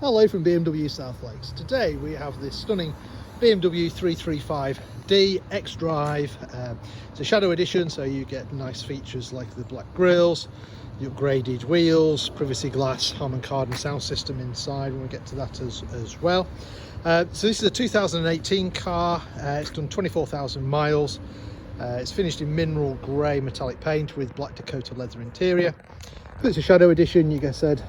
Hello from BMW South Lakes. Today we have this stunning BMW 335D xDrive. It's a shadow edition, so you get nice features like the black grills, the upgraded wheels, privacy glass, Harman Kardon sound system inside, and we'll get to that as well. So this is a 2018 car. It's done 24,000 miles. It's finished in mineral grey metallic paint with Black Dakota leather interior. It's a shadow edition. You get said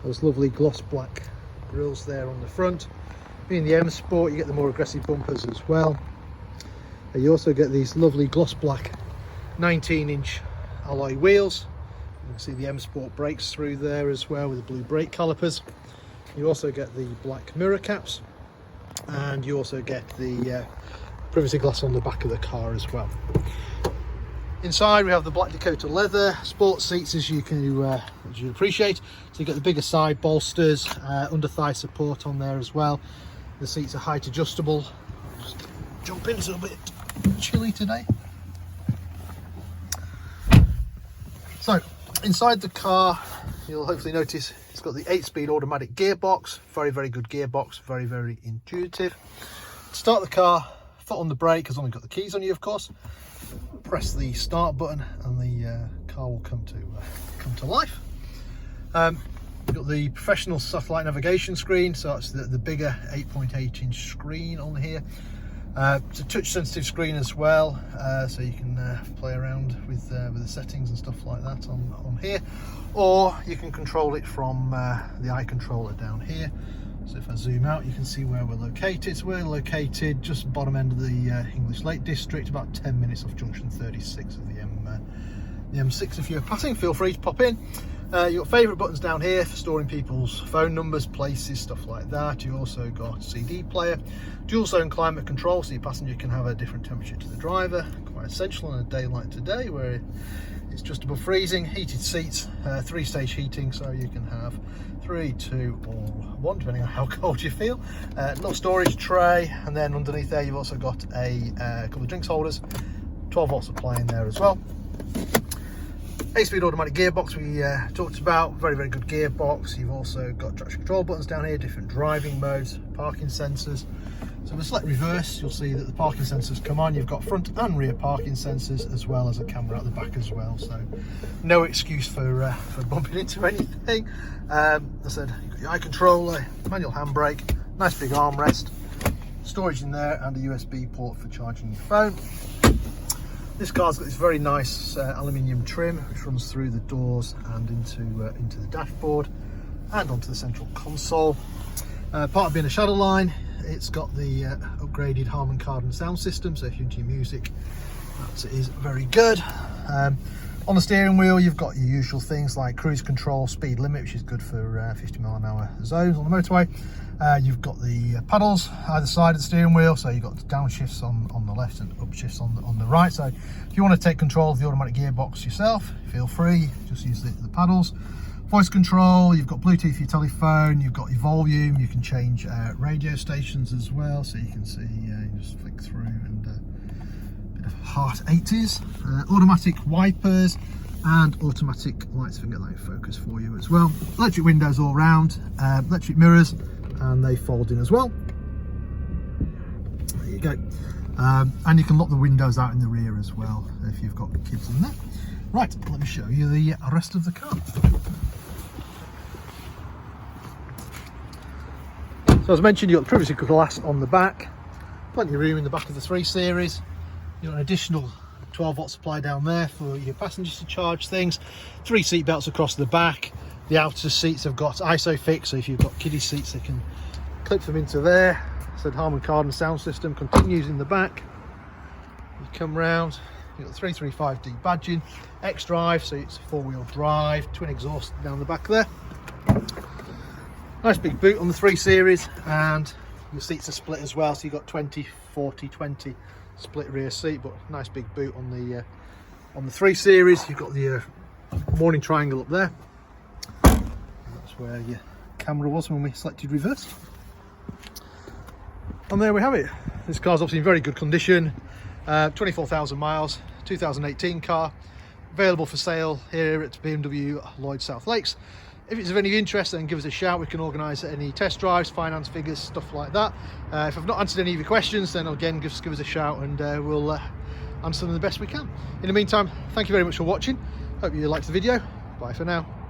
those lovely gloss black grills there on the front. Being the M Sport, you get the more aggressive bumpers as well. You also get these lovely gloss black 19-inch alloy wheels. You can see the M Sport brakes through there as well with the blue brake calipers. You also get the black mirror caps, and you also get the privacy glass on the back of the car as well. Inside we have the Black Dakota leather, sports seats as you appreciate. So you've got the bigger side bolsters, under thigh support on there as well. The seats are height adjustable. Just jump in, it's a bit chilly today. So inside the car, you'll hopefully notice it's got the 8-speed automatic gearbox. Very good gearbox, very intuitive. To start the car, foot on the brake, as long as you've got the keys on you, of course. Press the start button and the car will come to life. You've got the professional satellite navigation screen, so that's the bigger 8.8-inch screen on here. It's a touch sensitive screen as well, so you can play around with the settings and stuff like that on here, or you can control it from the eye controller down here. So if I zoom out, you can see where we're located. So we're located just bottom end of the English Lake District, about 10 minutes off junction 36 of the M6. If you're passing, feel free to pop in. You've got favourite buttons down here for storing people's phone numbers, places, stuff like that. You also got CD player, dual zone climate control, so your passenger can have a different temperature to the driver. Quite essential on a day like today where it's just above freezing. Heated seats, 3-stage heating, so you can have 3, 2 or 1 depending on how cold you feel. Little storage tray, and then underneath there you've also got a couple of drinks holders, 12 volt supply in there as well. 8-speed automatic gearbox we talked about, very good gearbox. You've also got traction control buttons down here, different driving modes, parking sensors. So if we select reverse, you'll see that the parking sensors come on. You've got front and rear parking sensors, as well as a camera at the back as well. So no excuse for bumping into anything. I said you've got your eye controller, manual handbrake, nice big armrest, storage in there, and a USB port for charging your phone. This car's got this very nice aluminium trim which runs through the doors and into the dashboard and onto the central console. Part of being a shadow line, it's got the upgraded Harman Kardon sound system, so if you're into your music, that is very good. On the steering wheel, you've got your usual things like cruise control, speed limit, which is good for 50 mile/hour zones on the motorway. You've got the paddles either side of the steering wheel, so you've got downshifts on the left and upshifts on the right. So if you want to take control of the automatic gearbox yourself, feel free, just use the paddles. Voice control, you've got Bluetooth for your telephone, you've got your volume, you can change radio stations as well, so you can see, you just flick through and a bit of Heart 80s, automatic wipers and automatic lights, if I can get that in focus for you as well. Electric windows all round, electric mirrors, and they fold in as well. There you go. And you can lock the windows out in the rear as well if you've got kids in there. Right, let me show you the rest of the car. So as mentioned, you've got the privacy glass on the back, plenty of room in the back of the 3 Series. You've got an additional 12 volt supply down there for your passengers to charge things. 3 seat belts across the back. The outer seats have got ISOFIX, so if you've got kiddie seats, they can clip them into there. Said Harman Kardon sound system continues in the back. You come round, you've got the 335D badging, xDrive, so it's a 4-wheel drive, twin exhaust down the back there. Nice big boot on the 3 Series, and your seats are split as well, so you've got 20, 40, 20 split rear seat, but nice big boot on the 3 Series. You've got the warning triangle up there. That's where your camera was when we selected reverse. And there we have it. This car's obviously in very good condition. 24,000 miles, 2018 car, available for sale here at BMW Lloyd South Lakes. If it's of any interest, then give us a shout. We can organise any test drives, finance figures, stuff like that. If I've not answered any of your questions, then again, just give us a shout, and we'll answer them the best we can. In the meantime, thank you very much for watching. Hope you liked the video. Bye for now.